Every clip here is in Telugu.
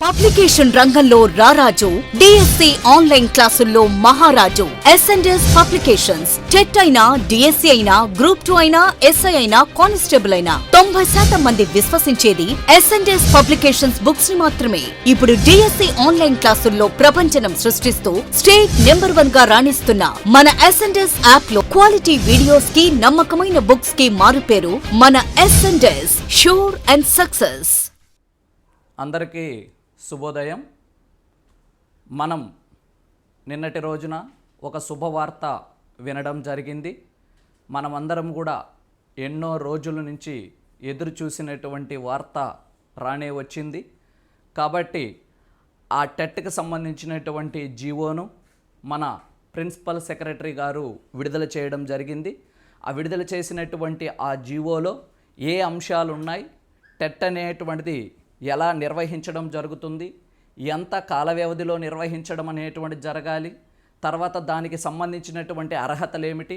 పబ్లికేషన్ రంగంలో రారాజు, డిఎస్సి ఆన్లైన్ క్లాసుల్లో మహారాజు. S and S publications. టెట్ అయినా, డిఎస్సి అయినా, గ్రూప్ 2 అయినా, ఎస్ఐ అయినా, కానిస్టేబుల్ అయినా 90% మంది విశ్వసించేది ఎస్ఎండ్ఎస్ పబ్లికేషన్స్ బుక్స్ ని మాత్రమే. ఇప్పుడు డిఎస్సి ఆన్లైన్ క్లాసుల్లో ప్రపంచనం సృష్టిస్తూ స్టేట్ నెంబర్ 1 గా రాణిస్తున్న మన ఎస్ఎండ్ఎస్ యాప్ లో క్వాలిటీ వీడియోస్ కి, నమ్మకమైన బుక్స్ కి మారుపేరు మన ఎస్ఎండ్ఎస్. Sure and success. అందరికీ శుభోదయం. మనం నిన్నటి రోజున ఒక శుభవార్త వినడం జరిగింది. మనమందరం కూడా ఎన్నో రోజుల నుంచి ఎదురు చూసినటువంటి వార్త రానే వచ్చింది. కాబట్టి ఆ టెట్కి సంబంధించినటువంటి జీవోను మన ప్రిన్సిపల్ సెక్రటరీ గారు విడుదల చేయడం జరిగింది. ఆ విడుదల చేసినటువంటి ఆ జీవోలో ఏ అంశాలు ఉన్నాయి, టెట్ అనేటువంటిది ఎలా నిర్వహించడం జరుగుతుంది, ఎంత కాల వ్యవధిలో నిర్వహించడం అనేటువంటిది జరగాలి, తర్వాత దానికి సంబంధించినటువంటి అర్హతలు ఏమిటి,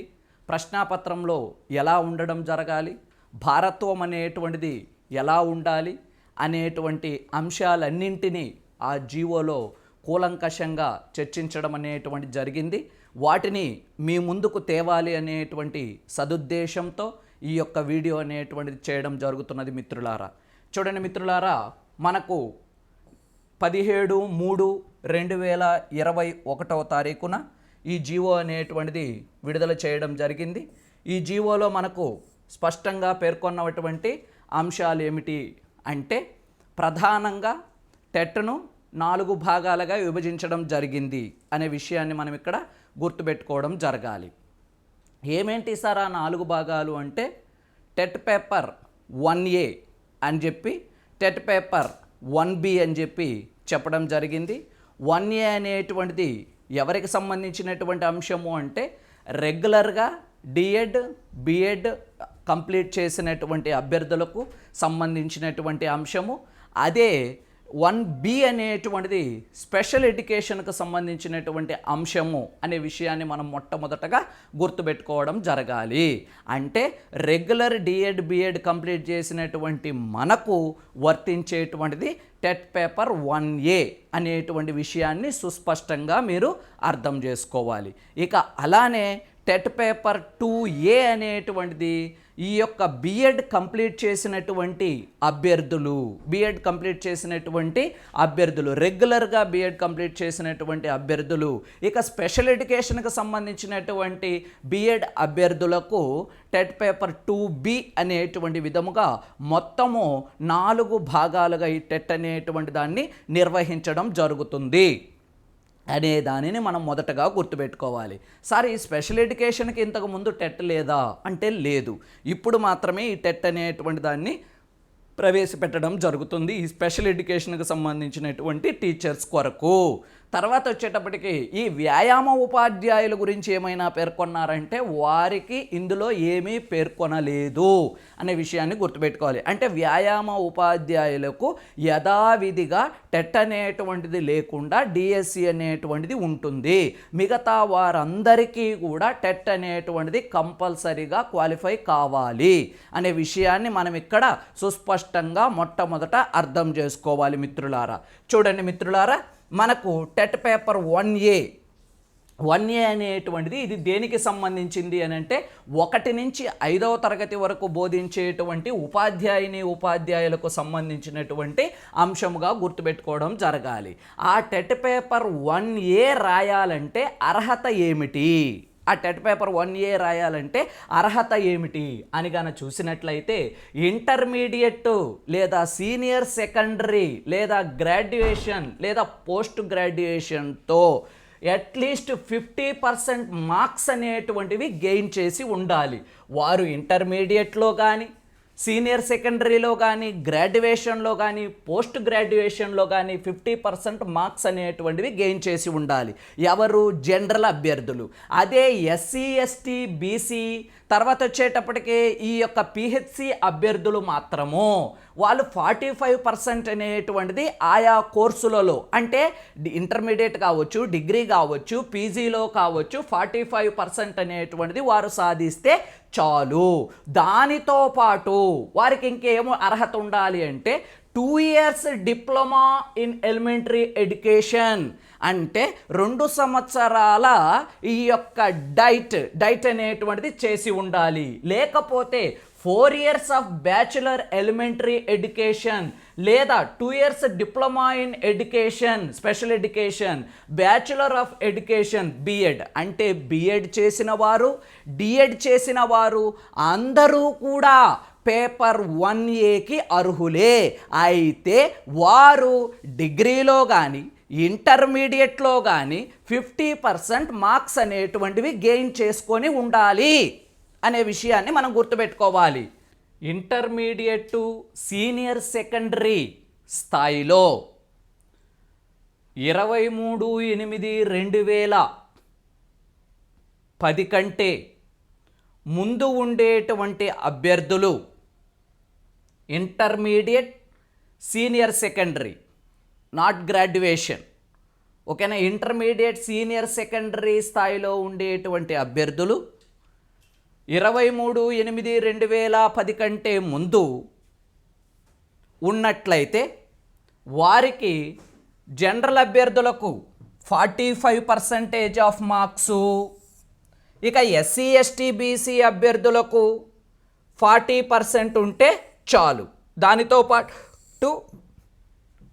ప్రశ్నాపత్రంలో ఎలా ఉండడం జరగాలి, భారత్వం అనేటువంటిది ఎలా ఉండాలి అనేటువంటి అంశాలన్నింటినీ ఆ జీవోలో కూలంకషంగా చర్చించడం అనేటువంటి జరిగింది. వాటిని మీ ముందుకు తేవాలి అనేటువంటి సదుద్దేశంతో ఈ యొక్క వీడియో అనేటువంటిది చేయడం జరుగుతున్నది. మిత్రులారా చూడండి, మిత్రులారా మనకు 17/3/2021 ఈ జీవో అనేటువంటిది విడుదల చేయడం జరిగింది. ఈ జీవోలో మనకు స్పష్టంగా పేర్కొన్నటువంటి అంశాలు ఏమిటి అంటే, ప్రధానంగా టెట్ను 4 భాగాలుగా విభజించడం జరిగింది అనే విషయాన్ని మనం ఇక్కడ గుర్తుపెట్టుకోవడం జరగాలి. ఏమేంటి సార్ ఆ 4 భాగాలు అంటే, టెట్ పేపర్ 1A అని చెప్పి, టెట్ పేపర్ 1B అని చెప్పి చెప్పడం జరిగింది. 1A అనేటువంటిది ఎవరికి సంబంధించినటువంటి అంశము అంటే, రెగ్యులర్గా డిఎడ్, బిఎడ్ కంప్లీట్ చేసినటువంటి అభ్యర్థులకు సంబంధించినటువంటి అంశము. అదే 1B అనేటువంటిది స్పెషల్ ఎడ్యుకేషన్కు సంబంధించినటువంటి అంశము అనే విషయాన్ని మనం మొట్టమొదటగా గుర్తుపెట్టుకోవడం జరగాలి. అంటే రెగ్యులర్ డిఎడ్, బిఎడ్ కంప్లీట్ చేసినటువంటి మనకు వర్తించేటువంటిది టెట్ పేపర్ 1A అనేటువంటి విషయాన్ని సుస్పష్టంగా మీరు అర్థం చేసుకోవాలి. ఇక అలానే టెట్ పేపర్ 2A అనేటువంటిది ఈ యొక్క బిఎడ్ కంప్లీట్ చేసినటువంటి అభ్యర్థులు రెగ్యులర్గా బిఎడ్ కంప్లీట్ చేసినటువంటి అభ్యర్థులు, ఇక స్పెషల్ ఎడ్యుకేషన్కి సంబంధించినటువంటి బిఎడ్ అభ్యర్థులకు టెట్ పేపర్ 2B అనేటువంటి విధముగా మొత్తము 4 భాగాలుగా ఈ టెట్ అనేటువంటి దాన్ని నిర్వహించడం జరుగుతుంది అనే దానిని మనం మొదటగా గుర్తుపెట్టుకోవాలి. సార్, ఈ స్పెషల్ ఎడ్యుకేషన్కి ఇంతకు ముందు టెట్ లేదా అంటే లేదు. ఇప్పుడు మాత్రమే ఈ టెట్ అనేటువంటి దాన్ని ప్రవేశపెట్టడం జరుగుతుంది ఈ స్పెషల్ ఎడ్యుకేషన్కి సంబంధించినటువంటి టీచర్స్ కొరకు. తర్వాత వచ్చేటప్పటికి ఈ వ్యాయామ ఉపాధ్యాయుల గురించి ఏమైనా పేర్కొన్నారంటే, వారికి ఇందులో ఏమీ పేర్కొనలేదు అనే విషయాన్ని గుర్తుపెట్టుకోవాలి. అంటే వ్యాయామ ఉపాధ్యాయులకు యథావిధిగా టెట్ అనేటువంటిది లేకుండా డిఎస్సి అనేటువంటిది ఉంటుంది. మిగతా వారందరికీ కూడా టెట్ అనేటువంటిది కంపల్సరీగా క్వాలిఫై కావాలి అనే విషయాన్ని మనం ఇక్కడ సుస్పష్టంగా మొట్టమొదట అర్థం చేసుకోవాలి. మిత్రులారా చూడండి, మిత్రులారా మనకు టెట్ పేపర్ 1A అనేటువంటిది ఇది దేనికి సంబంధించింది అని అంటే, 1 నుంచి 5వ తరగతి వరకు బోధించేటువంటి ఉపాధ్యాయులకు సంబంధించినటువంటి అంశముగా గుర్తుపెట్టుకోవడం జరగాలి. ఆ టెట్ పేపర్ 1A రాయాలంటే అర్హత ఏమిటి, ఆ టెట్ పేపర్ 1A రాయాలంటే అర్హత ఏమిటి అని గాన చూసినట్లయితే, ఇంటర్మీడియట్ లేదా సీనియర్ సెకండరీ లేదా గ్రాడ్యుయేషన్ లేదా పోస్ట్ గ్రాడ్యుయేషన్తో అట్లీస్ట్ 50% మార్క్స్ అనేటువంటివి గెయిన్ చేసి ఉండాలి. వారు ఇంటర్మీడియట్లో కానీ, సీనియర్ సెకండరీలో కానీ, గ్రాడ్యుయేషన్లో కానీ, పోస్ట్ గ్రాడ్యుయేషన్లో కానీ 50% మార్క్స్ అనేటువంటివి గెయిన్ చేసి ఉండాలి. ఎవరు? జనరల్ అభ్యర్థులు. అదే ఎస్సీ, ఎస్టీ, బీసీ, తర్వాత వచ్చేటప్పటికి ఈ యొక్క పిహెచ్సి అభ్యర్థులు మాత్రము వాళ్ళు 45% అనేటువంటిది ఆయా కోర్సులలో, అంటే ఇంటర్మీడియట్ కావచ్చు, డిగ్రీ కావచ్చు, పీజీలో కావచ్చు, 45% అనేటువంటిది వారు సాధిస్తే చాలు. దానితో పాటు వారికి ఇంకేమో అర్హత ఉండాలి అంటే 2 years diploma in elementary education అంటే 2 సంవత్సరాల ఈ యొక్క డైట్ అనేటువంటిది చేసి ఉండాలి. లేకపోతే 4 years of bachelor elementary education లేదా 2 years diploma in education special education bachelor of education BEd అంటే బిఎడ్ చేసిన వారు డిఎడ్ చేసిన వారు అందరూ కూడా పేపర్ 1Aకి అర్హులే. అయితే వారు డిగ్రీలో కానీ ఇంటర్మీడియట్లో కానీ 50% మార్క్స్ అనేటువంటివి గెయిన్ చేసుకొని ఉండాలి అనే విషయాన్ని మనం గుర్తుపెట్టుకోవాలి. ఇంటర్మీడియట్ టు సీనియర్ సెకండరీ స్థాయిలో 23/8/2010 కంటే ముందు ఉండేటువంటి అభ్యర్థులు intermediate senior secondary not graduation, ఓకేనా, ఇంటర్మీడియట్ సీనియర్ సెకండరీ స్థాయిలో ఉండేటువంటి అభ్యర్థులు 23/8/2010 కంటే ముందు ఉన్నట్లయితే వారికి జనరల్ అభ్యర్థులకు 45% ఆఫ్ మార్క్సు, ఇక ఎస్సీ ఎస్టీ బీసీ అభ్యర్థులకు 40% ఉంటే చాలు. దానితో పాటు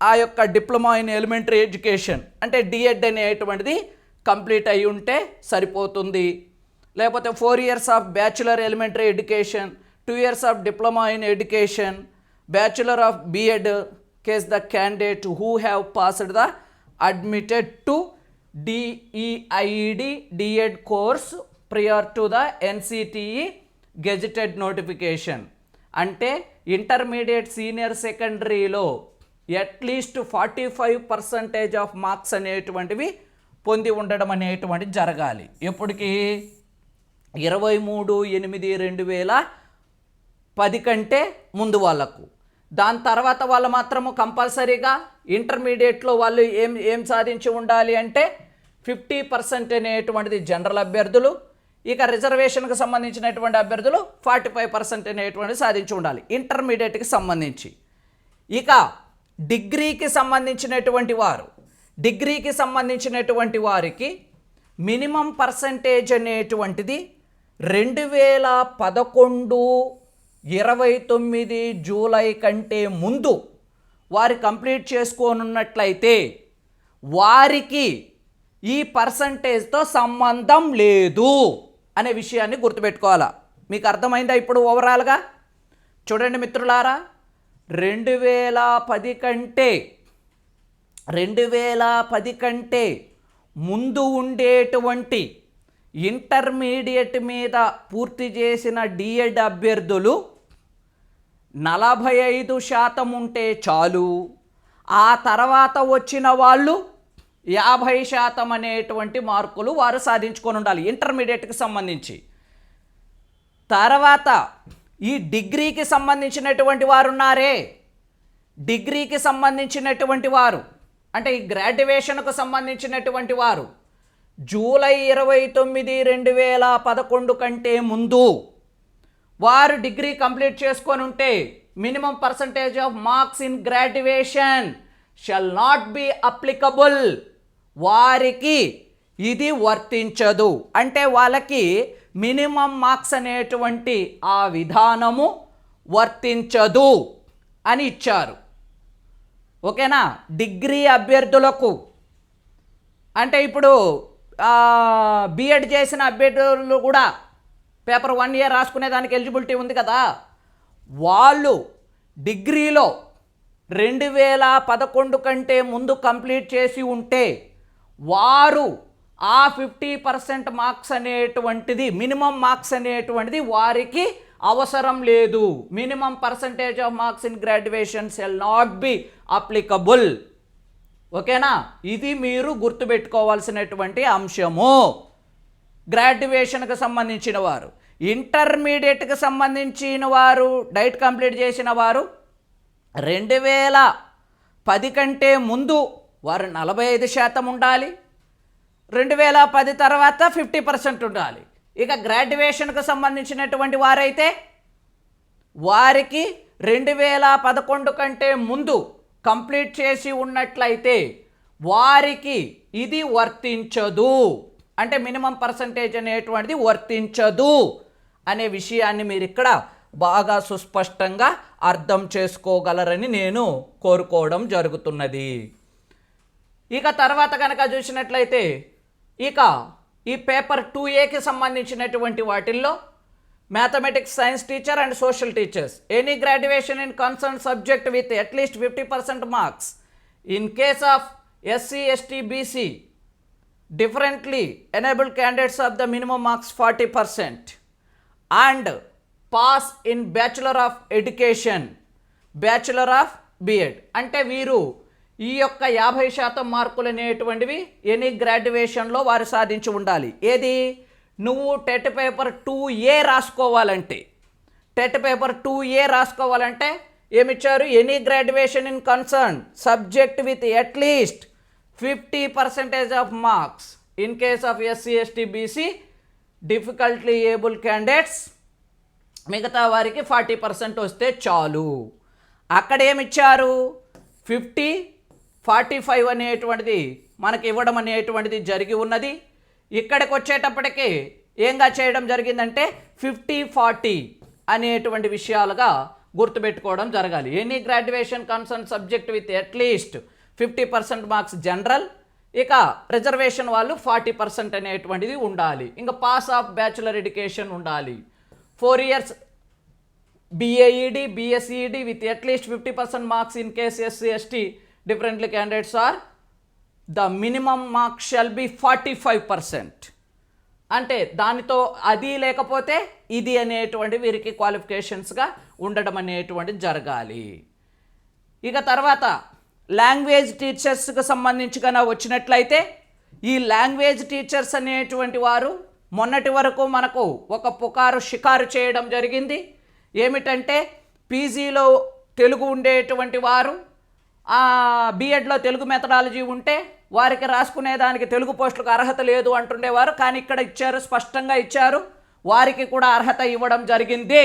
ఆ యొక్క డిప్లొమా ఇన్ ఎలిమెంటరీ ఎడ్యుకేషన్ అంటే డిఎడ్ అనేటువంటిది కంప్లీట్ అయి ఉంటే సరిపోతుంది. లేకపోతే 4 years of bachelor elementary education, 2 years of diploma in education, bachelor of BEd case the candidate who have passed the admitted to DEIED DEd course prior to the NCTE gazetted notification. అంటే ఇంటర్మీడియట్ సీనియర్ సెకండరీలో అట్లీస్ట్ 45% ఆఫ్ మార్క్స్ అనేటువంటివి పొంది ఉండడం అనేటువంటిది జరగాలి. ఎప్పటికీ 23/8/2010 కంటే ముందు వాళ్ళకు. దాని తర్వాత వాళ్ళు మాత్రము కంపల్సరీగా ఇంటర్మీడియట్లో వాళ్ళు ఏం సాధించి ఉండాలి అంటే 50% అనేటువంటిది జనరల్ అభ్యర్థులు, ఇక రిజర్వేషన్కి సంబంధించినటువంటి అభ్యర్థులు 45% అనేటువంటిది సాధించి ఉండాలి ఇంటర్మీడియట్కి సంబంధించి. ఇక డిగ్రీకి సంబంధించినటువంటి వారికి మినిమం పర్సంటేజ్ అనేటువంటిది 2011-29 జూలై కంటే ముందు వారు కంప్లీట్ చేసుకోనున్నట్లయితే వారికి ఈ పర్సంటేజ్తో సంబంధం లేదు అనే విషయాన్ని గుర్తుపెట్టుకోవాలా. మీకు అర్థమైందా ఇప్పుడు ఓవరాల్గా? చూడండి మిత్రులారా, 2010 కంటే ముందు ఉండేటువంటి ఇంటర్మీడియట్ మీద పూర్తి చేసిన డిఎడ్ అభ్యర్థులు 45% ఉంటే చాలు. ఆ తర్వాత వచ్చిన వాళ్ళు 50% అనేటువంటి మార్కులు వారు సాధించుకొని ఉండాలి ఇంటర్మీడియట్కి సంబంధించి. తర్వాత ఈ డిగ్రీకి సంబంధించినటువంటి వారు ఉన్నారే, డిగ్రీకి సంబంధించినటువంటి వారు అంటే ఈ గ్రాడ్యుయేషన్కు సంబంధించినటువంటి వారు జూలై 29, 2011 కంటే ముందు వారు డిగ్రీ కంప్లీట్ చేసుకొని ఉంటే minimum percentage of marks in graduation shall not be applicable. వారికి ఇది వర్తించదు. అంటే వాళ్ళకి మినిమం మార్క్స్ అనేటువంటి ఆ విధానము వర్తించదు అని ఇచ్చారు. ఓకేనా? డిగ్రీ అభ్యర్థులకు అంటే ఇప్పుడు బిఎడ్ చేసిన అభ్యర్థులు కూడా పేపర్ 1A రాసుకునే దానికి ఎలిజిబిలిటీ ఉంది కదా, వాళ్ళు డిగ్రీలో 2011 కంటే ముందు కంప్లీట్ చేసి ఉంటే వారు ఆ 50% మార్క్స్ అనేటువంటిది మినిమం మార్క్స్ అనేటువంటిది వారికి అవసరం లేదు. Minimum percentage of marks in graduation shall not be applicable. ఓకేనా? ఇది మీరు గుర్తుపెట్టుకోవాల్సినటువంటి అంశము. గ్రాడ్యుయేషన్కి సంబంధించిన వారు, ఇంటర్మీడియట్కి సంబంధించిన వారు, డైట్ కంప్లీట్ చేసిన వారు 2010 కంటే ముందు వారు 45% ఉండాలి, 2010 తర్వాత 50% ఉండాలి. ఇక గ్రాడ్యుయేషన్కు సంబంధించినటువంటి వారైతే వారికి 2011 కంటే ముందు కంప్లీట్ చేసి ఉన్నట్లయితే వారికి ఇది వర్తించదు, అంటే మినిమం పర్సంటేజ్ అనేటువంటిది వర్తించదు అనే విషయాన్ని మీరు ఇక్కడ బాగా సుస్పష్టంగా అర్థం చేసుకోగలరని నేను కోరుకోవడం జరుగుతున్నది. ఇక తర్వాత కనుక చూసినట్లయితే ఇక ఈ పేపర్ 2A సంబంధించినటువంటి వాటిల్లో mathematics science teacher and social teachers any graduation in concern subject with at least 50% marks in case of SC ST BC differently enabled candidates of the minimum marks 40% and pass in bachelor of education, bachelor of B.Ed. అంటే వీరు ఈ యొక్క 50% మార్కులు అనేటువంటివి ఎనీ గ్రాడ్యుయేషన్లో వారు సాధించి ఉండాలి. ఏది నువ్వు టెట్ పేపర్ 2A రాసుకోవాలంటే, టెట్ పేపర్ 2A రాసుకోవాలంటే ఏమిచ్చారు, any graduation in concern subject with at least 50% of marks in case of SC, ST, BC, difficultly able candidates మిగతా వారికి 40% వస్తే చాలు. అక్కడ ఏమిచ్చారు 50, 45 అనేటువంటిది మనకి ఇవ్వడం అనేటువంటిది జరిగి ఉన్నది. ఇక్కడికి వచ్చేటప్పటికి ఏంగా చేయడం జరిగిందంటే 50, 40 అనేటువంటి విషయాలుగా గుర్తుపెట్టుకోవడం జరగాలి. Any graduation concern subject with at least 50% marks general, ఇక రిజర్వేషన్ వాళ్ళు 40% అనేటువంటిది ఉండాలి. ఇంకా పాస్ ఆఫ్ బ్యాచులర్ ఎడ్యుకేషన్ ఉండాలి. 4 years BAED, BSED with at least 50% marks in case SC, ST differently candidates are the minimum marks shall be 45%. అంటే దానితో అది లేకపోతే ఇది అనేటువంటి వీరికి క్వాలిఫికేషన్స్గా ఉండడం అనేటువంటిది జరగాలి. ఇక తర్వాత లాంగ్వేజ్ టీచర్స్కి సంబంధించి కన్నా వచ్చినట్లయితే ఈ లాంగ్వేజ్ టీచర్స్ అనేటువంటి వారు మొన్నటి వరకు మనకు ఒక పుకారు షికారు చేయడం జరిగింది. ఏమిటంటే పీజీలో తెలుగు ఉండేటువంటి వారు బీఎడ్లో తెలుగు మెథడాలజీ ఉంటే వారికి రాసుకునేదానికి తెలుగు పోస్టులకు అర్హత లేదు అంటుండేవారు. కానీ ఇక్కడ ఇచ్చారు, స్పష్టంగా ఇచ్చారు, వారికి కూడా అర్హత ఇవ్వడం జరిగింది.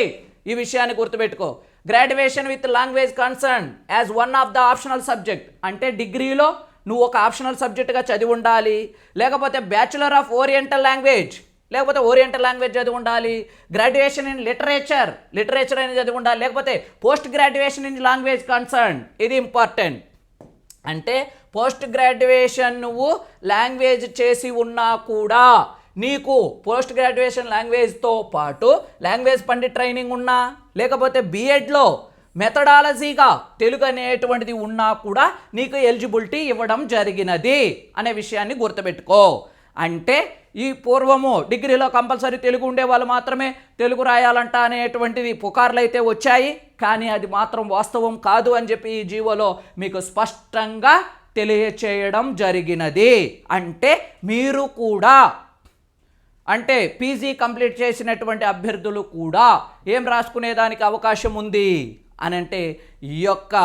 ఈ విషయాన్ని గుర్తుపెట్టుకో. Graduation with language concern as one of the optional subject, అంటే డిగ్రీలో నువ్వు ఒక ఆప్షనల్ సబ్జెక్టుగా చదివి ఉండాలి, లేకపోతే బ్యాచులర్ ఆఫ్ ఓరియంటల్ లాంగ్వేజ్, లేకపోతే ఓరియంటల్ లాంగ్వేజ్ చదివి ఉండాలి. గ్రాడ్యుయేషన్ ఇన్ లిటరేచర్ అనేది చదివి ఉండాలి, లేకపోతే post graduation in language concern, ఇది ఇంపార్టెంట్. అంటే పోస్ట్ గ్రాడ్యుయేషన్ నువ్వు లాంగ్వేజ్ చేసి ఉన్నా కూడా నీకు పోస్ట్ గ్రాడ్యుయేషన్ లాంగ్వేజ్తో పాటు లాంగ్వేజ్ పండిట్ ట్రైనింగ్ ఉన్నా, లేకపోతే బీఎడ్లో మెథడాలజీగా తెలుగు అనేటువంటిది ఉన్నా కూడా నీకు ఎలిజిబిలిటీ ఇవ్వడం జరిగినది అనే విషయాన్ని గుర్తుపెట్టుకో. అంటే ఈ పూర్వము డిగ్రీలో కంపల్సరీ తెలుగు ఉండే వాళ్ళు మాత్రమే తెలుగు రాయాలంట అనేటువంటిది పుకార్లు అయితే వచ్చాయి, కానీ అది మాత్రం వాస్తవం కాదు అని చెప్పి ఈ జీవోలో మీకు స్పష్టంగా తెలియచేయడం జరిగినది. అంటే మీరు కూడా, అంటే పీజీ కంప్లీట్ చేసినటువంటి అభ్యర్థులు కూడా ఏం రాసుకునేదానికి అవకాశం ఉంది అని అంటే ఈ యొక్క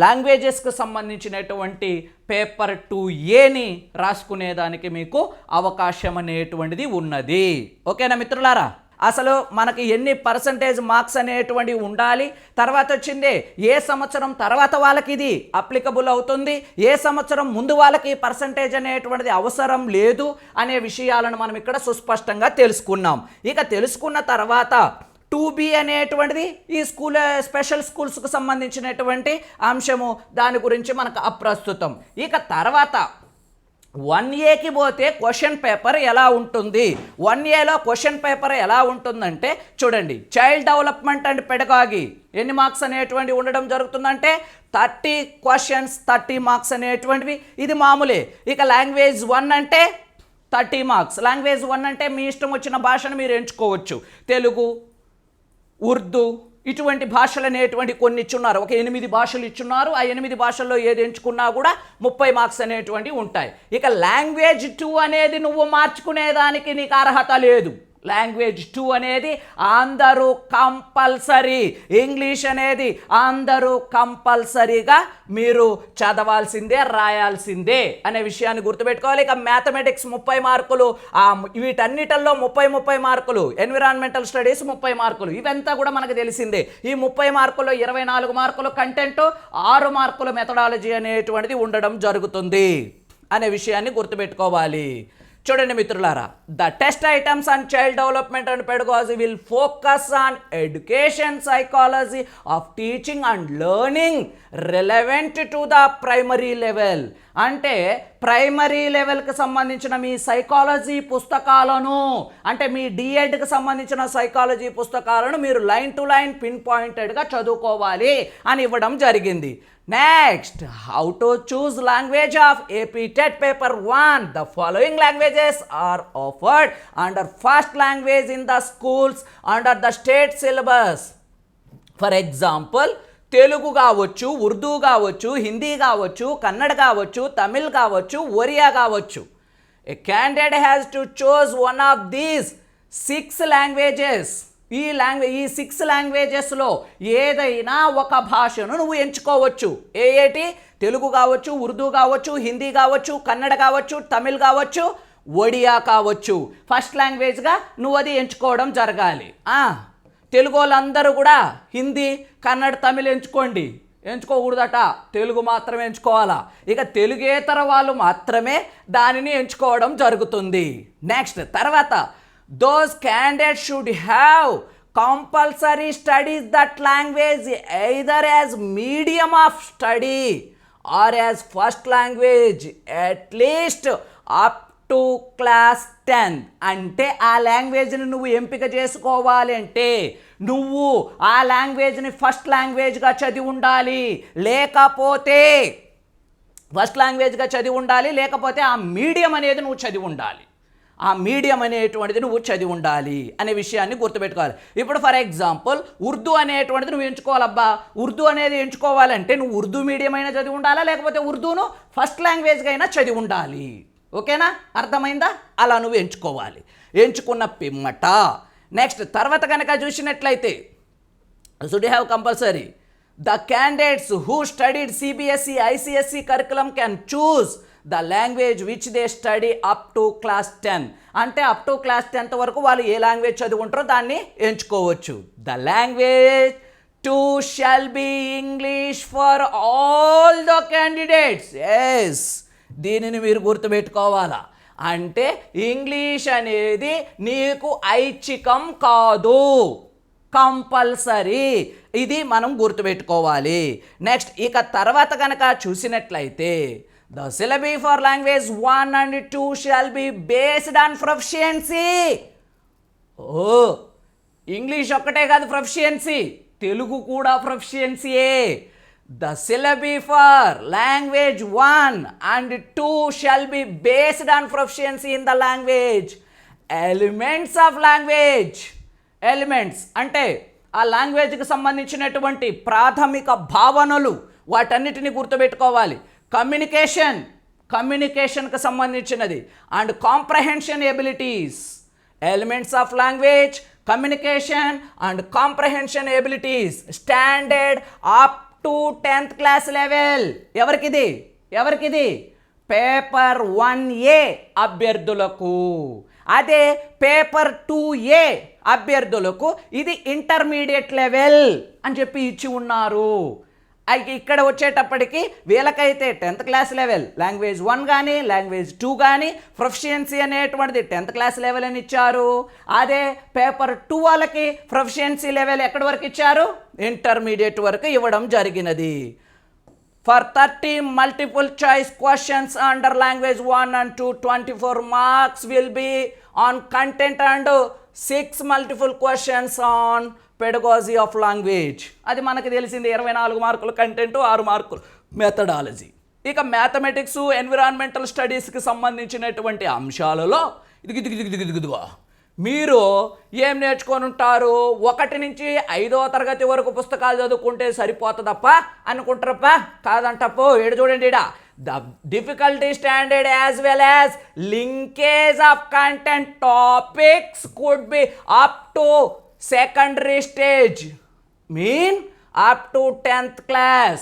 లాంగ్వేజెస్కి సంబంధించినటువంటి పేపర్ 2Aని రాసుకునేదానికి మీకు అవకాశం అనేటువంటిది ఉన్నది. ఓకేనా మిత్రులారా? అసలు మనకి ఎన్ని పర్సంటేజ్ మార్క్స్ అనేటువంటివి ఉండాలి, తర్వాత వచ్చింది ఏ సంవత్సరం తర్వాత వాళ్ళకి ఇది అప్లికబుల్ అవుతుంది, ఏ సంవత్సరం ముందు వాళ్ళకి పర్సంటేజ్ అనేటువంటిది అవసరం లేదు అనే విషయాలను మనం ఇక్కడ సుస్పష్టంగా తెలుసుకున్నాం. ఇక తెలుసుకున్న తర్వాత 2B అనేటువంటిది ఈ స్కూల్ స్పెషల్ స్కూల్స్కు సంబంధించినటువంటి అంశము, దాని గురించి మనకు అప్రస్తుతం. ఇక తర్వాత 1Aకి పోతే క్వశ్చన్ పేపర్ ఎలా ఉంటుంది? 1Aలో క్వశ్చన్ పేపర్ ఎలా ఉంటుందంటే చూడండి, చైల్డ్ డెవలప్మెంట్ అండ్ పెడగాగి ఎన్ని మార్క్స్ అనేటువంటి ఉండడం జరుగుతుందంటే 30 క్వశ్చన్స్ 30 మార్క్స్ అనేటువంటివి, ఇది మామూలే. ఇక లాంగ్వేజ్ 1 అంటే 30 మార్క్స్. లాంగ్వేజ్ 1 అంటే మీ ఇష్టం వచ్చిన భాషను మీరు ఎంచుకోవచ్చు, తెలుగు, ఉర్దూ ఇటువంటి భాషలు అనేటువంటి కొన్ని ఇచ్చున్నారు, ఒక 8 భాషలు ఇచ్చున్నారు. ఆ 8 భాషల్లో ఏది ఎంచుకున్నా కూడా 30 మార్క్స్ అనేటువంటివి ఉంటాయి. ఇక లాంగ్వేజ్ 2 అనేది నువ్వు మార్చుకునేదానికి నీకు అర్హత లేదు. లాంగ్వేజ్ 2 అనేది అందరూ కంపల్సరీ, ఇంగ్లీష్ అనేది అందరూ కంపల్సరీగా మీరు చదవాల్సిందే, రాయాల్సిందే అనే విషయాన్ని గుర్తుపెట్టుకోవాలి. ఇక మ్యాథమెటిక్స్ 30 మార్కులు, వీటన్నిటిల్లో 30 మార్కులు, ఎన్విరాన్మెంటల్ స్టడీస్ 30 మార్కులు, ఇవంతా కూడా మనకు తెలిసిందే. ఈ 30 మార్కుల్లో 24 మార్కులు కంటెంట్, 6 మార్కులు మెథడాలజీ అనేటువంటిది ఉండడం జరుగుతుంది అనే విషయాన్ని గుర్తుపెట్టుకోవాలి. చూడండి మిత్రులారా, the test items and child development and pedagogy will focus on education psychology of teaching and learning relevant to the primary level. అంటే ప్రైమరీ లెవెల్కి సంబంధించిన మీ సైకాలజీ పుస్తకాలను, అంటే మీ డిఎడ్కి సంబంధించిన సైకాలజీ పుస్తకాలను మీరు లైన్ టు లైన్ పిన్ పాయింటెడ్గా చదువుకోవాలి అని ఇవ్వడం జరిగింది. Next, how to choose language of AP TET paper 1. The following languages are offered under first language in the schools under the state syllabus. For example, Telugu కావచ్చు, ఉర్దూ కావచ్చు, హిందీ కావచ్చు, కన్నడ కావచ్చు, తమిళ్ కావచ్చు, ఒరియా కావచ్చు. A candidate has to choose one of these 6 languages. ఈ 6 లాంగ్వేజెస్లో ఏదైనా ఒక భాషను నువ్వు ఎంచుకోవచ్చు. ఏటి తెలుగు కావచ్చు, ఉర్దూ కావచ్చు, హిందీ కావచ్చు, కన్నడ కావచ్చు, తమిళ్ కావచ్చు, ఒడియా కావచ్చు. ఫస్ట్ లాంగ్వేజ్గా నువ్వు అది ఎంచుకోవడం జరగాలి. తెలుగు వాళ్ళందరూ కూడా హిందీ, కన్నడ, తమిళ్ ఎంచుకోకూడదట, తెలుగు మాత్రమే ఎంచుకోవాలా. ఇక తెలుగేతర వాళ్ళు మాత్రమే దానిని ఎంచుకోవడం జరుగుతుంది. నెక్స్ట్ తర్వాత, those candidates should have compulsory studies that language either as medium of study or as first language at least up to class 10. అంటే ఆ లాంగ్వేజ్ని నువ్వు ఎంపిక చేసుకోవాలి అంటే నువ్వు ఆ లాంగ్వేజ్ని ఫస్ట్ లాంగ్వేజ్గా చదివి ఉండాలి, లేకపోతే ఫస్ట్ లాంగ్వేజ్గా చదివి ఉండాలి, లేకపోతే ఆ మీడియం అనేది నువ్వు చదివి ఉండాలి. ఆ మీడియం అనేటువంటిది నువ్వు చదివి ఉండాలి అనే విషయాన్ని గుర్తుపెట్టుకోవాలి. ఇప్పుడు ఫర్ ఎగ్జాంపుల్ ఉర్దూ అనేటువంటిది నువ్వు ఎంచుకోవాలబ్బా. ఉర్దూ అనేది ఎంచుకోవాలంటే నువ్వు ఉర్దూ మీడియం అయినా చదివి ఉండాలా, లేకపోతే ఉర్దూను ఫస్ట్ లాంగ్వేజ్గా అయినా చదివి ఉండాలి. ఓకేనా, అర్థమైందా? అలా నువ్వు ఎంచుకోవాలి. ఎంచుకున్న పిమ్మట నెక్స్ట్ తర్వాత కనుక చూసినట్లయితే should have compulsory the candidates who studied CBSE ICSE curriculum can choose the language which they study up to class 10. అంటే అప్ టు క్లాస్ 10th వరకు వాళ్ళు ఏ లాంగ్వేజ్ చదువుకుంటారో దాన్ని ఎంచుకోవచ్చు. The language 2 shall be English for all the candidates. Yes, దీనిని మీరు గుర్తుపెట్టుకోవాలా. అంటే ఇంగ్లీష్ అనేది నీకు ఐచ్ఛికం కాదు, కంపల్సరీ. ఇది మనం గుర్తుపెట్టుకోవాలి. నెక్స్ట్ ఇక తర్వాత కనుక చూసినట్లయితే the syllabi for language 1 and 2 shall be based on proficiency. English ఒక్కటే కాదు ప్రొఫిషియన్సీ, తెలుగు కూడా ప్రొఫిషియన్సీయే. The syllabi for language 1 and 2 shall be based on proficiency in the language. Elements of language. Elements అంటే ఆ లాంగ్వేజ్కి సంబంధించినటువంటి ప్రాథమిక భావనలు, వాటన్నిటిని గుర్తుపెట్టుకోవాలి. కమ్యూనికేషన్కి సంబంధించినది and comprehension abilities. Elements of language, communication and comprehension abilities. Standard up to 10th class level. ఎవరికిది? పేపర్ 1A అభ్యర్థులకు. అదే పేపర్ 2A అభ్యర్థులకు ఇది ఇంటర్మీడియట్ లెవెల్ అని చెప్పి ఇచ్చి ఉన్నారు. ఇక్కడ వచ్చేటప్పటికి వీళ్ళకైతే 10th క్లాస్ లెవెల్ లాంగ్వేజ్ 1 కానీ లాంగ్వేజ్ 2 కానీ ప్రొఫిషియన్సీ అనేటువంటిది 10th క్లాస్ లెవెల్ అని ఇచ్చారు. అదే పేపర్ 2 వాళ్ళకి ప్రొఫిషియన్సీ లెవెల్ ఎక్కడి వరకు ఇచ్చారు? ఇంటర్మీడియట్ వరకు ఇవ్వడం జరిగినది. For 30 multiple choice questions under language 1 and 2, 24 marks will be on content and 6 multiple questions on pedagogy of language. అది మనకు తెలిసింది. 24 మార్కులు కంటెంట్, 6 మార్కులు మెథడాలజీ. ఇక మ్యాథమెటిక్స్, ఎన్విరాన్మెంటల్ స్టడీస్కి సంబంధించినటువంటి అంశాలలో ఇదిగో మీరు ఏం నేర్చుకొని ఉంటారు? 1 నుంచి 5వ తరగతి వరకు పుస్తకాలు చదువుకుంటే సరిపోతుందప్ప అనుకుంటారప్ప. కాదంటప్పో ఏడు చూడండి, the difficulty standard as well as linkage of content topics could be up to secondary stage, mean up to 10th class.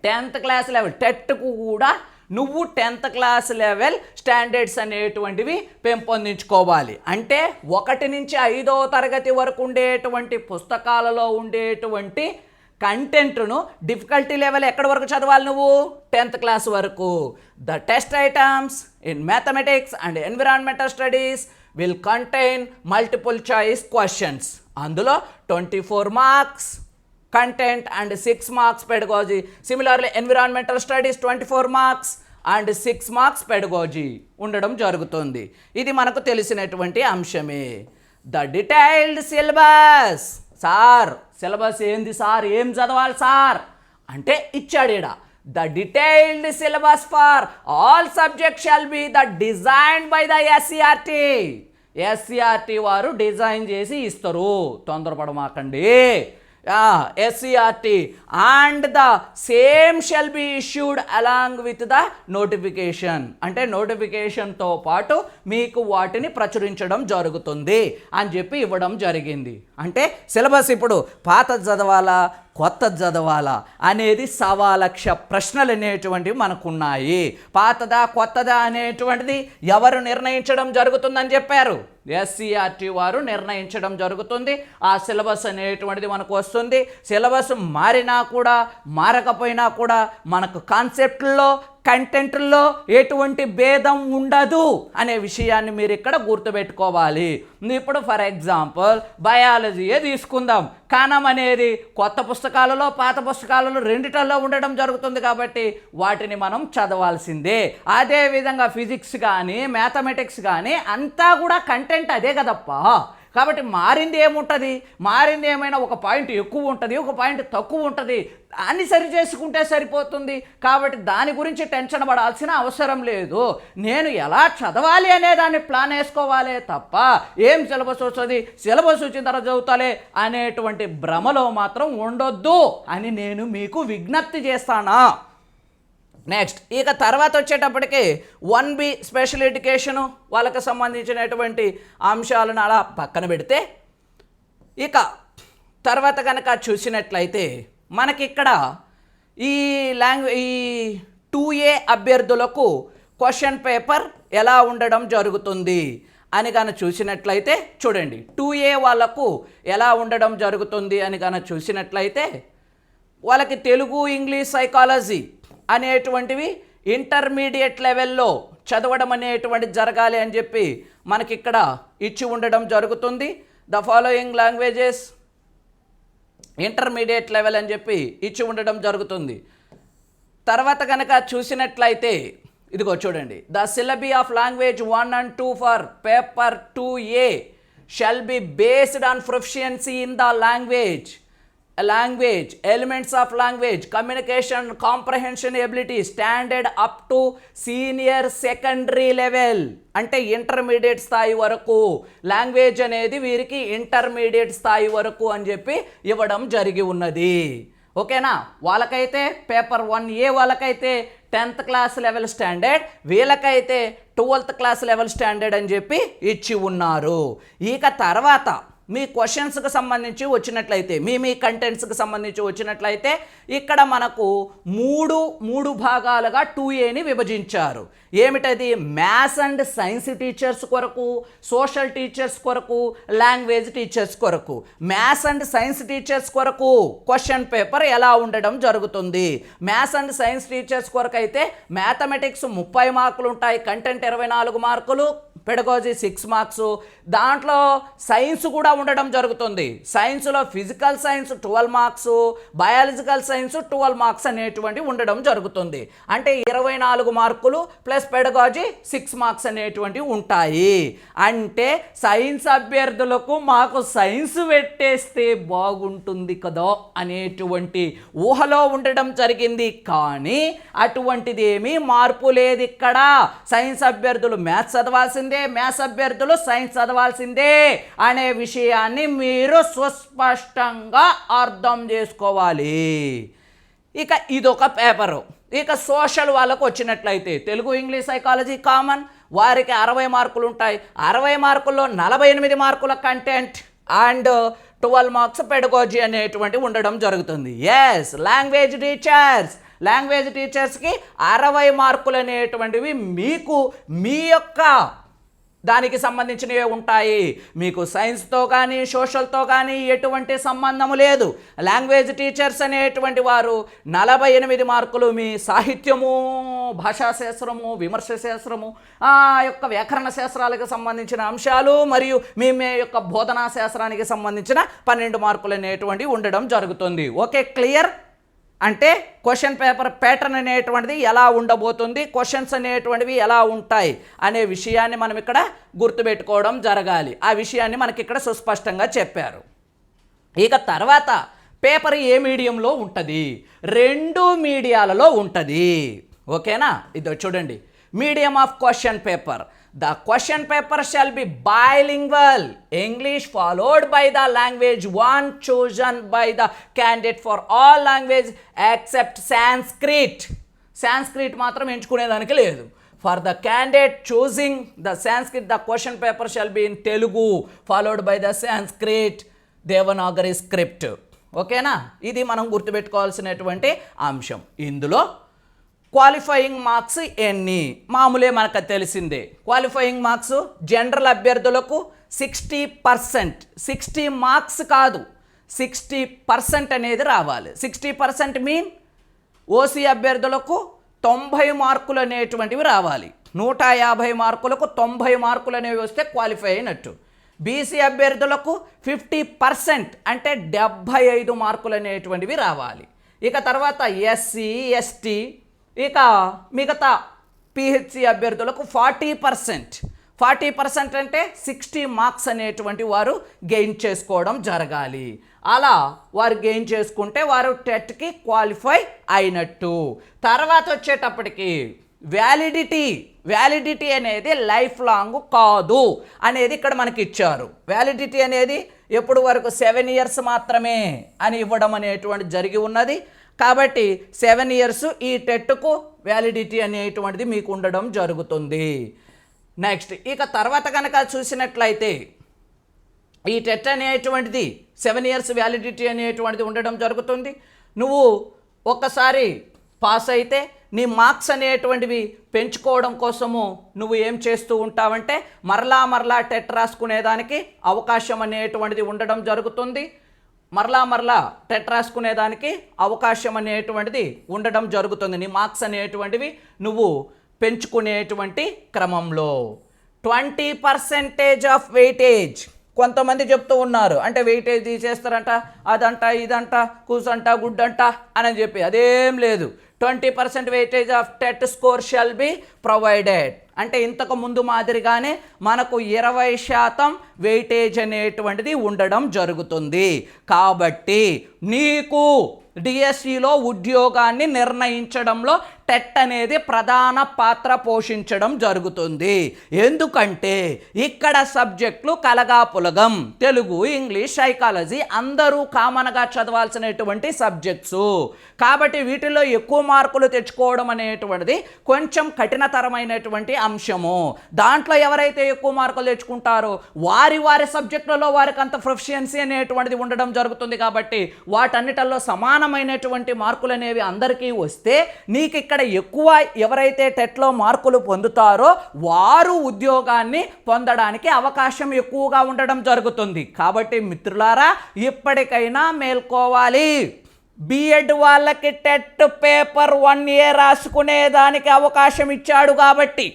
10th class level టెట్కు కూడా నువ్వు 10th క్లాస్ లెవెల్ స్టాండర్డ్స్ అనేటువంటివి పెంపొందించుకోవాలి. అంటే 1 నుంచి 5వ తరగతి వరకు ఉండేటువంటి పుస్తకాలలో ఉండేటువంటి కంటెంట్ను డిఫికల్టీ లెవెల్ ఎక్కడి వరకు చదవాలి నువ్వు? 10th క్లాస్ వరకు. The test items in mathematics and environmental studies will contain multiple choice questions. అందులో 24 marks content and 6 marks pedagogy. Similarly environmental studies 24 marks and 6 marks pedagogy ఉండడం జరుగుతుంది. ఇది మనకు తెలిసినటువంటి అంశమే. The detailed syllabus. Sir syllabus ఏంది సార్, ఏం చదవాలి సార్ అంటే ఇచ్చాడు ఈడ. The detailed syllabus for all subject shall be the designed by the SCERT. SCERT వారు డిజైన్ చేసి ఇస్తారు, తొందరపడమాకండి. SCRT and the same shall be issued along with the notification. అంటే నోటిఫికేషన్తో పాటు మీకు వాటిని ప్రచురించడం జరుగుతుంది అని చెప్పి ఇవ్వడం జరిగింది. అంటే సిలబస్ ఇప్పుడు పాత చదవాలా కొత్త చదవాలా అనేది 1,00,000 ప్రశ్నలు అనేటువంటివి మనకున్నాయి. పాతదా కొత్తదా అనేటువంటిది ఎవరు నిర్ణయించడం జరుగుతుందని చెప్పారు? ఎస్సీఆర్టీ వారు నిర్ణయించడం జరుగుతుంది. ఆ సిలబస్ అనేటువంటిది మనకు వస్తుంది. సిలబస్ మారినా కూడా మారకపోయినా కూడా మనకు కాన్సెప్ట్లో కంటెంట్లో ఎటువంటి భేదం ఉండదు అనే విషయాన్ని మీరు ఇక్కడ గుర్తుపెట్టుకోవాలి. ఇప్పుడు ఫర్ ఎగ్జాంపుల్ బయాలజీయే తీసుకుందాం. కణం అనేది కొత్త పుస్తకాలలో పాత పుస్తకాలలో రెండిటల్లో ఉండడం జరుగుతుంది కాబట్టి వాటిని మనం చదవాల్సిందే. అదేవిధంగా ఫిజిక్స్ కానీ మ్యాథమెటిక్స్ కానీ అంతా కూడా కంటెంట్ అదే కదప్పా. కాబట్టి మారింది ఏముంటుంది? మారింది ఏమైనా ఒక పాయింట్ ఎక్కువ ఉంటుంది, ఒక పాయింట్ తక్కువ ఉంటుంది, అన్ని సరి చేసుకుంటే సరిపోతుంది. కాబట్టి దాని గురించి టెన్షన్ పడాల్సిన అవసరం లేదు. నేను ఎలా చదవాలి అనే దాన్ని ప్లాన్ వేసుకోవాలే తప్ప ఏం సిలబస్ వస్తుంది, సిలబస్ వచ్చిన తర్వాత చదువుతాలే అనేటువంటి భ్రమలో మాత్రం ఉండొద్దు అని నేను మీకు విజ్ఞప్తి చేస్తానా. నెక్స్ట్ ఇక తర్వాత వచ్చేటప్పటికి 1B స్పెషల్ ఎడ్యుకేషను వాళ్ళకి సంబంధించినటువంటి అంశాలను అలా పక్కన పెడితే ఇక తర్వాత కనుక చూసినట్లయితే మనకి ఇక్కడ ఈ 2A అభ్యర్థులకు క్వశ్చన్ పేపర్ ఎలా ఉండడం జరుగుతుంది అని కనుక చూసినట్లయితే చూడండి. 2A వాళ్ళకు ఎలా ఉండడం జరుగుతుంది అని కనుక చూసినట్లయితే వాళ్ళకి తెలుగు, ఇంగ్లీష్, సైకాలజీ అనేటువంటివి ఇంటర్మీడియట్ లెవెల్లో చదవడం అనేటువంటిది జరగాలి అని చెప్పి మనకి ఇక్కడ ఇచ్చి ఉండడం జరుగుతుంది. The following languages intermediate level అని చెప్పి ఇచ్చి ఉండడం జరుగుతుంది. తర్వాత కనుక చూసినట్లయితే ఇదిగో చూడండి. The syllabi of language 1 and 2 for paper 2A shall be based on proficiency in the language, elements of language, communication, comprehension ability, standard up to senior secondary level. అంటే ఇంటర్మీడియట్ స్థాయి వరకు లాంగ్వేజ్ అనేది వీరికి ఇంటర్మీడియట్ స్థాయి వరకు అని చెప్పి ఇవ్వడం జరిగి ఉన్నది. ఓకేనా? వాళ్ళకైతే పేపర్ 1A వాళ్ళకైతే 10th క్లాస్ లెవెల్ స్టాండర్డ్, వీళ్ళకైతే 12th క్లాస్ లెవెల్ స్టాండర్డ్ అని చెప్పి ఇచ్చి ఉన్నారు. ఇక తర్వాత మీ క్వశ్చన్స్కి సంబంధించి వచ్చినట్లయితే మీ కంటెంట్స్కి సంబంధించి వచ్చినట్లయితే ఇక్కడ మనకు మూడు భాగాలుగా 2Aని విభజించారు. ఏమిటది? మ్యాథ్స్ అండ్ సైన్స్ టీచర్స్ కొరకు, సోషల్ టీచర్స్ కొరకు, లాంగ్వేజ్ టీచర్స్ కొరకు. మ్యాథ్స్ అండ్ సైన్స్ టీచర్స్ కొరకు క్వశ్చన్ పేపర్ ఎలా ఉండడం జరుగుతుంది? మ్యాథ్స్ అండ్ సైన్స్ టీచర్స్ కొరకు అయితే మ్యాథమెటిక్స్ 30 మార్కులు ఉంటాయి, కంటెంట్ 24 మార్కులు, పెడగాలజీ 6 మార్క్స్. దాంట్లో సైన్స్ కూడా ఉండడం జరుగుతుంది. సైన్స్లో physical science 12 marks, biological science 12 marks అనేటువంటి ఉండడం జరుగుతుంది. అంటే 24 మార్కులు ప్లస్ పెడగాలజీ 6 మార్క్స్ అనేటువంటి ఉంటాయి. అంటే సైన్స్ అభ్యర్థులకు మాకు సైన్స్ పెట్టేస్తే బాగుంటుంది కదా అనేటువంటి ఊహలో ఉండడం జరిగింది. కానీ అటువంటిది ఏమీ మార్పు లేదు ఇక్కడ. సైన్స్ అభ్యర్థులు మ్యాథ్స్ చదవాల్సిందే, మ్యాథ్స్ అభ్యర్థులు సైన్స్ చదవాల్సిందే అనే విషయాన్ని మీరు సుస్పష్టంగా అర్థం చేసుకోవాలి. ఇక ఇదొక పేపరు. ఇక సోషల్ వాళ్ళకు వచ్చినట్లయితే తెలుగు, ఇంగ్లీష్, సైకాలజీ కామన్, వారికి 60 మార్కులు ఉంటాయి. 60 మార్కుల్లో 48 మార్కుల కంటెంట్ అండ్ 12 మార్క్స్ పెడగాజీ అనేటువంటి ఉండడం జరుగుతుంది. ఎస్, లాంగ్వేజ్ టీచర్స్కి 60 మార్కులు అనేటువంటివి మీకు మీ యొక్క దానికి సంబంధించినవే ఉంటాయి. మీకు సైన్స్తో కానీ సోషల్తో కానీ ఎటువంటి సంబంధము లేదు. లాంగ్వేజ్ టీచర్స్ అనేటువంటి వారు 48 మార్కులు మీ సాహిత్యము, భాషాశాస్త్రము, విమర్శ శాస్త్రము, ఆ యొక్క వ్యాకరణ శాస్త్రాలకు సంబంధించిన అంశాలు మరియు మీ యొక్క బోధనా శాస్త్రానికి సంబంధించిన 12 మార్కులు అనేటువంటివి ఉండడం జరుగుతుంది. Okay, clear? అంటే క్వశ్చన్ పేపర్ ప్యాటర్న్ అనేటువంటిది ఎలా ఉండబోతుంది, క్వశ్చన్స్ అనేటువంటివి ఎలా ఉంటాయి అనే విషయాన్ని మనం ఇక్కడ గుర్తుపెట్టుకోవడం జరగాలి. ఆ విషయాన్ని మనకి ఇక్కడ సుస్పష్టంగా చెప్పారు. ఇక తర్వాత పేపర్ ఏ మీడియంలో ఉంటుంది? 2 మీడియాలలో ఉంటుంది. ఓకేనా? ఇదో చూడండి, medium of question paper. The question paper shall be bilingual, English followed by the language one chosen by the candidate for all language except Sanskrit. Sanskrit మాత్రం ఎంచుకునేదానికి లేదు. For the candidate choosing the Sanskrit, the question paper shall be in Telugu followed by the Sanskrit Devanagari script. ఓకేనా? ఇది మనం గుర్తుపెట్టుకోవాల్సినటువంటి అంశం. ఇందులో క్వాలిఫయింగ్ మార్క్స్ ఎన్ని? మామూలే, మనకు తెలిసిందే. క్వాలిఫయింగ్ మార్క్స్ జనరల్ అభ్యర్థులకు 60%, 60 మార్క్స్ కాదు, 60% అనేది రావాలి. 60% మీన్ ఓసీ అభ్యర్థులకు 90 మార్కులు అనేటువంటివి రావాలి. 150 మార్కులకు 90 మార్కులు అనేవి వస్తే క్వాలిఫై అయినట్టు. బీసీ అభ్యర్థులకు 50% అంటే 75 మార్కులు అనేటువంటివి రావాలి. ఇక తర్వాత ఎస్సీ, ఎస్టీ, ఇక మిగతా పిహెచ్సి అభ్యర్థులకు 40% అంటే 60 మార్క్స్ అనేటువంటి వారు గెయిన్ చేసుకోవడం జరగాలి. అలా వారు గెయిన్ చేసుకుంటే వారు టెట్కి క్వాలిఫై అయినట్టు. తర్వాత వచ్చేటప్పటికి వ్యాలిడిటీ అనేది లైఫ్ లాంగ్ కాదు అనేది ఇక్కడ మనకి ఇచ్చారు. వ్యాలిడిటీ అనేది ఎప్పుడు వరకు 7 ఇయర్స్ మాత్రమే అని ఇవ్వడం అనేటువంటి జరిగి ఉన్నది. కాబట్టి 7 ఇయర్స్ ఈ టెట్కు వ్యాలిడిటీ అనేటువంటిది మీకు ఉండడం జరుగుతుంది. నెక్స్ట్ ఇక తర్వాత కనుక చూసినట్లయితే ఈ టెట్ అనేటువంటిది 7 ఇయర్స్ వ్యాలిడిటీ అనేటువంటిది ఉండడం జరుగుతుంది. నువ్వు ఒక్కసారి పాస్ అయితే నీ మార్క్స్ అనేటువంటివి పెంచుకోవడం కోసము నువ్వు ఏం చేస్తూ ఉంటావంటే మరలా టెట్ రాసుకునేదానికి అవకాశం అనేటువంటిది ఉండడం జరుగుతుంది. మరలా టెట్ రాసుకునేదానికి అవకాశం అనేటువంటిది ఉండడం జరుగుతుంది. నీ మార్క్స్ అనేటువంటివి నువ్వు పెంచుకునేటువంటి క్రమంలో 20% ఆఫ్ వెయిటేజ్ కొంతమంది చెప్తూ ఉన్నారు. అంటే వెయిటేజ్ తీసేస్తారంట, అదంట, ఇదంట, కూసంట, గుడ్డంట అని చెప్పి. అదేం లేదు. 20% weightage of TET score shall be provided. అంటే ఇంతకు ముందు మాదిరిగానే మనకు 20% వెయిటేజ్ అనేటువంటిది ఉండడం జరుగుతుంది. కాబట్టి నీకు డిఎస్సిలో ఉద్యోగాన్ని నిర్ణయించడంలో టెట్ అనేది ప్రధాన పాత్ర పోషించడం జరుగుతుంది. ఎందుకంటే ఇక్కడ సబ్జెక్టులు కలగాపులగం. తెలుగు, ఇంగ్లీష్, సైకాలజీ అందరూ కామన్గా చదవాల్సినటువంటి సబ్జెక్ట్స్. కాబట్టి వీటిలో ఎక్కువ మార్కులు తెచ్చుకోవడం అనేటువంటిది కొంచెం కఠినతరమైనటువంటి అంశము. దాంట్లో ఎవరైతే ఎక్కువ మార్కులు తెచ్చుకుంటారో వారి సబ్జెక్టులలో వారికి అంత ప్రొఫిషియన్సీ అనేటువంటిది ఉండడం జరుగుతుంది. కాబట్టి వాటన్నిటిలో సమానమైనటువంటి మార్కులు అనేవి అందరికీ వస్తే నీకు ఇక్కడ ఎక్కువ ఎవరైతే టెట్లో మార్కులు పొందుతారో వారు ఉద్యోగాన్ని పొందడానికి అవకాశం ఎక్కువగా ఉండడం జరుగుతుంది. కాబట్టి మిత్రులారా, ఇప్పటికైనా మేల్కోవాలి. బిఎడ్ వాళ్ళకి టెట్ పేపర్ 1A రాసుకునేదానికి అవకాశం ఇచ్చాడు. కాబట్టి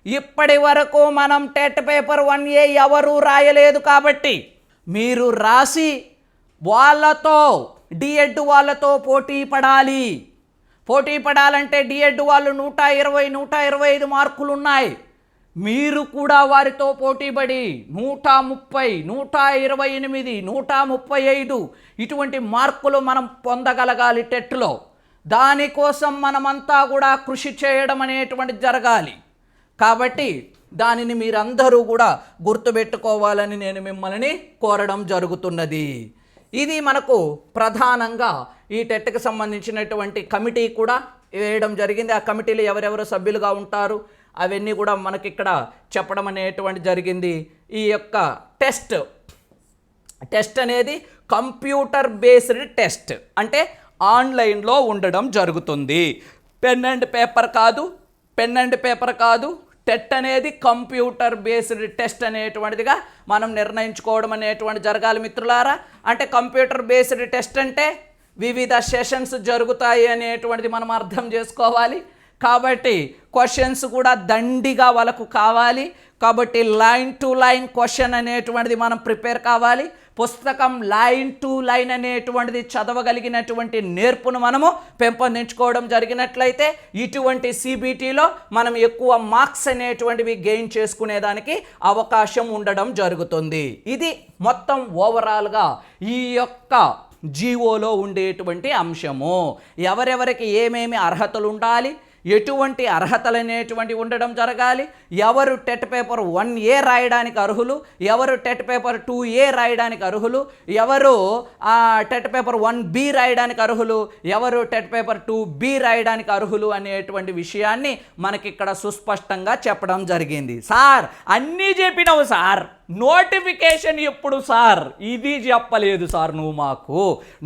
ఇప్పటి వరకు మనం టెట్ పేపర్ 1A ఎవరూ రాయలేదు. కాబట్టి మీరు రాసి వాళ్ళతో డిఎడ్ వాళ్ళతో పోటీ పడాలంటే డిఎడ్ వాళ్ళు 120, 125 మార్కులు ఉన్నాయి. మీరు కూడా వారితో పోటీపడి 130, 128, 135 ఇటువంటి మార్కులు మనం పొందగలగాలి టెట్లో. దానికోసం మనమంతా కూడా కృషి చేయడం అనేటువంటిది జరగాలి. కాబట్టి దానిని మీరందరూ కూడా గుర్తుపెట్టుకోవాలని నేను మిమ్మల్ని కోరడం జరుగుతున్నది. ఇది మనకు ప్రధానంగా ఈ టెట్కి సంబంధించినటువంటి కమిటీ కూడా వేయడం జరిగింది. ఆ కమిటీలో ఎవరెవరు సభ్యులుగా ఉంటారు అవన్నీ కూడా మనకి ఇక్కడ చెప్పడం అనేటువంటి జరిగింది. ఈ యొక్క టెస్ట్ అనేది కంప్యూటర్ బేస్డ్ టెస్ట్, అంటే ఆన్లైన్లో ఉండడం జరుగుతుంది. పెన్ అండ్ పేపర్ కాదు. టెట్ అనేది కంప్యూటర్ బేస్డ్ టెస్ట్ అనేటువంటిదిగా మనం నిర్ణయించుకోవడం అనేటువంటి జరగాలి మిత్రులారా. అంటే కంప్యూటర్ బేస్డ్ టెస్ట్ అంటే వివిధ సెషన్స్ జరుగుతాయి అనేటువంటిది మనం అర్థం చేసుకోవాలి. కాబట్టి క్వశ్చన్స్ కూడా దండిగా వాళ్ళకు కావాలి. కాబట్టి లైన్ టు లైన్ క్వశ్చన్ అనేటువంటిది మనం ప్రిపేర్ కావాలి. పుస్తకం లైన్ టు లైన్ అనేటువంటిది చదవగలిగినటువంటి నేర్పును మనము పెంపొందించుకోవడం జరిగినట్లయితే ఇటువంటి సిబిటీలో మనం ఎక్కువ మార్క్స్ అనేటువంటివి గెయిన్ చేసుకునేదానికి అవకాశం ఉండడం జరుగుతుంది. ఇది మొత్తం ఓవరాల్గా ఈ యొక్క జీవోలో ఉండేటువంటి అంశము. ఎవరెవరికి ఏమేమి అర్హతలు ఉండాలి, ఎటువంటి అర్హతలు అనేటువంటివి ఉండడం జరగాలి, ఎవరు టెట్ పేపర్ 1A రాయడానికి అర్హులు, ఎవరు టెట్ పేపర్ 2A రాయడానికి అర్హులు, ఎవరు టెట్ పేపర్ 1B రాయడానికి అర్హులు, ఎవరు టెట్ పేపర్ 2B రాయడానికి అర్హులు అనేటువంటి విషయాన్ని మనకి ఇక్కడ సుస్పష్టంగా చెప్పడం జరిగింది. సార్ అన్నీ చెప్పినావు సార్, నోటిఫికేషన్ ఎప్పుడు సార్? ఇది చెప్పలేదు సార్ నువ్వు మాకు.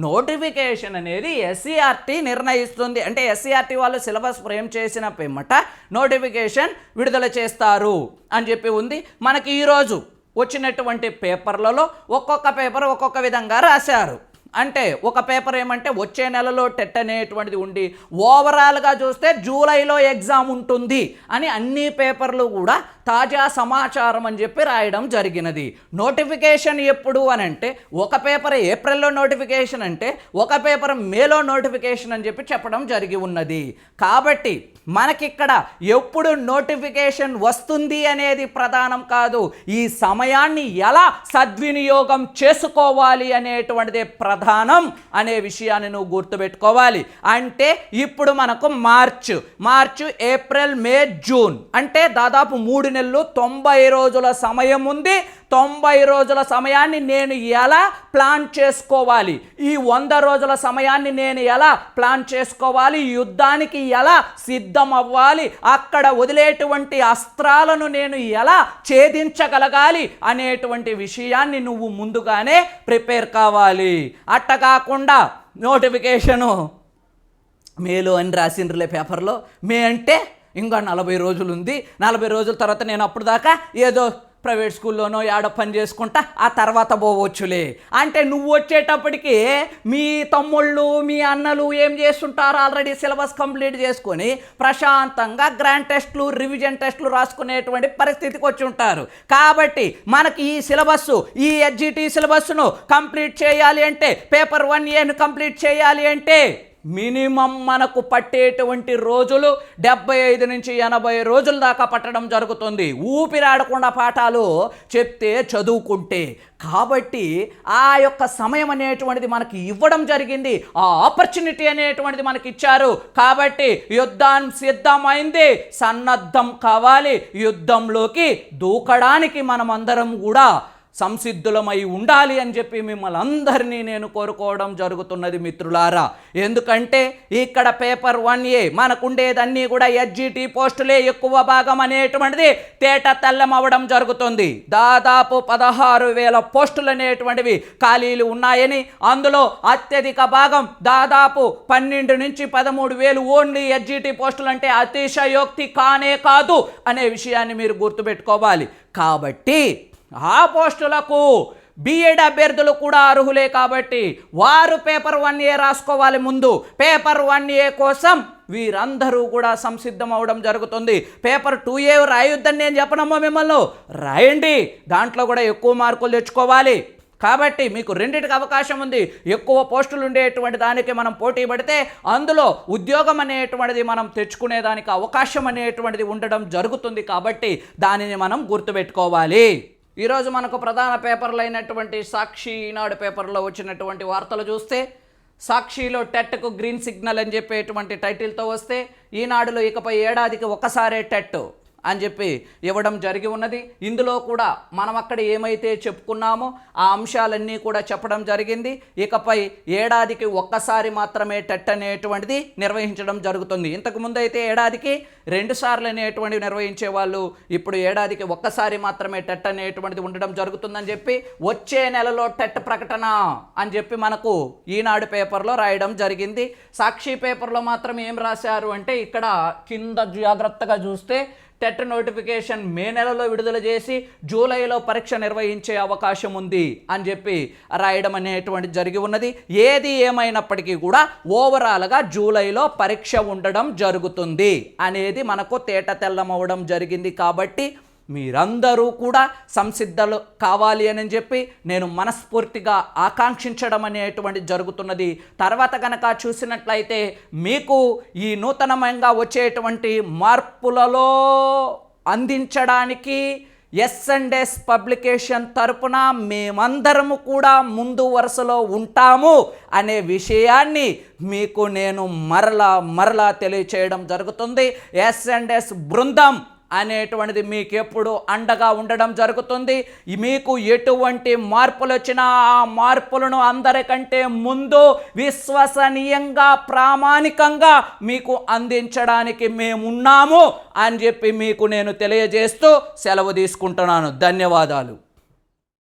నోటిఫికేషన్ అనేది ఎస్సీఆర్టీ నిర్ణయిస్తుంది. అంటే ఎస్సీఆర్టీ వాళ్ళు సిలబస్ ఫ్రేమ్ చేసిన పిమ్మట నోటిఫికేషన్ విడుదల చేస్తారు అని చెప్పి ఉంది. మనకి ఈరోజు వచ్చినటువంటి పేపర్లలో ఒక్కొక్క పేపర్ ఒక్కొక్క విధంగా రాశారు. అంటే ఒక పేపర్ ఏమంటే వచ్చే నెలలో టెట్ అనేటువంటిది ఉండి ఓవరాల్గా చూస్తే జూలైలో ఎగ్జామ్ ఉంటుంది అని అన్ని పేపర్లు కూడా తాజా సమాచారం అని చెప్పి రాయడం జరిగినది. నోటిఫికేషన్ ఎప్పుడు అని అంటే ఒక పేపర్ ఏప్రిల్లో నోటిఫికేషన్ అంటే ఒక పేపర్ మేలో నోటిఫికేషన్ అని చెప్పి చెప్పడం జరిగి ఉన్నది. కాబట్టి మనకిక్కడ ఎప్పుడు నోటిఫికేషన్ వస్తుంది అనేది ప్రధానం కాదు, ఈ సమయాన్ని ఎలా సద్వినియోగం చేసుకోవాలి అనేటువంటిదే ప్రధానం అనే విషయాన్ని నువ్వు గుర్తుపెట్టుకోవాలి. అంటే ఇప్పుడు మనకు మార్చ్, ఏప్రిల్, మే, జూన్ అంటే దాదాపు 3 నెలలు 90 రోజుల సమయం ఉంది. 90 రోజుల సమయాన్ని నేను ఎలా ప్లాన్ చేసుకోవాలి, ఈ 100 రోజుల సమయాన్ని నేను ఎలా ప్లాన్ చేసుకోవాలి, యుద్ధానికి ఎలా సిద్ధం అవ్వాలి, అక్కడ వదిలేటువంటి అస్త్రాలను నేను ఎలా ఛేదించగలగాలి అనేటువంటి విషయాన్ని నువ్వు ముందుగానే ప్రిపేర్ కావాలి. అట్ట కాకుండా నోటిఫికేషను మేలో అని రాసిండ్రులే పేపర్లో, మే అంటే ఇంకా 40 రోజులు ఉంది, 40 రోజుల తర్వాత నేను అప్పుడు దాకా ఏదో ప్రైవేట్ స్కూల్లోనో యాడో పని చేసుకుంటా ఆ తర్వాత పోవచ్చులే అంటే నువ్వు వచ్చేటప్పటికి మీ తమ్ముళ్ళు మీ అన్నలు ఏం చేస్తుంటారు, ఆల్రెడీ సిలబస్ కంప్లీట్ చేసుకొని ప్రశాంతంగా గ్రాండ్ టెస్టులు రివిజన్ టెస్టులు రాసుకునేటువంటి పరిస్థితికి వచ్చి ఉంటారు. కాబట్టి మనకి ఈ సిలబస్ ఈ ఎస్జిటి సిలబస్ను కంప్లీట్ చేయాలి అంటే పేపర్ 1Aను కంప్లీట్ చేయాలి అంటే మినిమం మనకు పట్టేటువంటి రోజులు 75 నుంచి 80 రోజుల దాకా పట్టడం జరుగుతుంది, ఊపిరాడకుండా పాఠాలు చెప్తే చదువుకుంటే. కాబట్టి ఆ యొక్క సమయం అనేటువంటిది మనకి ఇవ్వడం జరిగింది, ఆ ఆపర్చునిటీ అనేటువంటిది మనకి ఇచ్చారు. కాబట్టి యుద్ధం సిద్ధమైంది, సన్నద్ధం కావాలి, యుద్ధంలోకి దూకడానికి మనమందరం కూడా సంసిద్ధులమై ఉండాలి అని చెప్పి మిమ్మల్ని అందరినీ నేను కోరుకోవడం జరుగుతున్నది మిత్రులారా. ఎందుకంటే ఇక్కడ పేపర్ 1A మనకుండేదన్నీ కూడా ఎస్జిటి పోస్టులే ఎక్కువ భాగం అనేటువంటిది తేట తెల్లం అవ్వడం జరుగుతుంది. దాదాపు 16,000 పోస్టులు అనేటువంటివి ఖాళీలు ఉన్నాయని, అందులో అత్యధిక భాగం దాదాపు 12 నుంచి 13,000 ఓన్లీ ఎస్జిటి పోస్టులు అంటే అతిశయోక్తి కానే కాదు అనే విషయాన్ని మీరు గుర్తుపెట్టుకోవాలి. కాబట్టి ఆ పోస్టులకు బిఎడ్ అభ్యర్థులు కూడా అర్హులే. కాబట్టి వారు పేపర్ 1A రాసుకోవాలి. ముందు పేపర్ 1A కోసం వీరందరూ కూడా సంసిద్ధం అవడం జరుగుతుంది. పేపర్ 2A రాయొద్దని నేను చెప్పనమ్మా, మిమ్మల్ని రాయండి, దాంట్లో కూడా ఎక్కువ మార్కులు తెచ్చుకోవాలి. కాబట్టి మీకు రెండింటికి అవకాశం ఉంది. ఎక్కువ పోస్టులు ఉండేటువంటి దానికి మనం పోటీ పడితే అందులో ఉద్యోగం అనేటువంటిది మనం తెచ్చుకునేదానికి అవకాశం అనేటువంటిది ఉండడం జరుగుతుంది. కాబట్టి దానిని మనం గుర్తుపెట్టుకోవాలి. ఈరోజు మనకు ప్రధాన పేపర్లు అయినటువంటి సాక్షి, ఈనాడు పేపర్లో వచ్చినటువంటి వార్తలు చూస్తే సాక్షిలో టెట్కు గ్రీన్ సిగ్నల్ అని చెప్పేటువంటి టైటిల్తో వస్తే, ఈనాడులో ఇకపై ఏడాదికి ఒకసారే టెట్ అని చెప్పి ఇవ్వడం జరిగి ఉన్నది. ఇందులో కూడా మనం అక్కడ ఏమైతే చెప్పుకున్నామో ఆ అంశాలన్నీ కూడా చెప్పడం జరిగింది. ఇకపై ఏడాదికి ఒక్కసారి మాత్రమే టెట్ అనేటువంటిది నిర్వహించడం జరుగుతుంది. ఇంతకుముందు అయితే ఏడాదికి 2 సార్లు అనేటువంటివి నిర్వహించే వాళ్ళు, ఇప్పుడు ఏడాదికి ఒక్కసారి మాత్రమే టెట్ అనేటువంటిది ఉండడం జరుగుతుందని చెప్పి వచ్చే నెలలో టెట్ ప్రకటన అని చెప్పి మనకు ఈనాడు పేపర్లో రాయడం జరిగింది. సాక్షి పేపర్లో మాత్రం ఏం రాశారు అంటే ఇక్కడ కింద జాగ్రత్తగా చూస్తే టెట్ నోటిఫికేషన్ మే నెలలో విడుదల చేసి జూలైలో పరీక్ష నిర్వహించే అవకాశం ఉంది అని చెప్పి రాయడం అనేటువంటి జరిగి ఉన్నది. ఏది ఏమైనప్పటికీ కూడా ఓవరాల్గా జూలైలో పరీక్ష ఉండడం జరుగుతుంది అనేది మనకు తేట తెల్లమవడం జరిగింది. కాబట్టి మీరందరూ కూడా సంసిద్ధలు కావాలి అని చెప్పి నేను మనస్ఫూర్తిగా ఆకాంక్షించడం అనేటువంటి జరుగుతున్నది. తర్వాత కనుక చూసినట్లయితే మీకు ఈ నూతనంగా వచ్చేటువంటి మార్పులలో అందించడానికి S&S పబ్లికేషన్ తరపున మేమందరము కూడా ముందు వరుసలో ఉంటాము అనే విషయాన్ని మీకు నేను మరలా తెలియచేయడం జరుగుతుంది. S&S బృందం అనేటువంటిది మీకు ఎప్పుడు అండగా ఉండడం జరుగుతుంది. మీకు ఎటువంటి మార్పులు వచ్చినా ఆ మార్పులను అందరికంటే ముందు విశ్వసనీయంగా ప్రామాణికంగా మీకు అందించడానికి మేమున్నాము అని చెప్పి మీకు నేను తెలియజేస్తూ సెలవు తీసుకుంటున్నాను. ధన్యవాదాలు.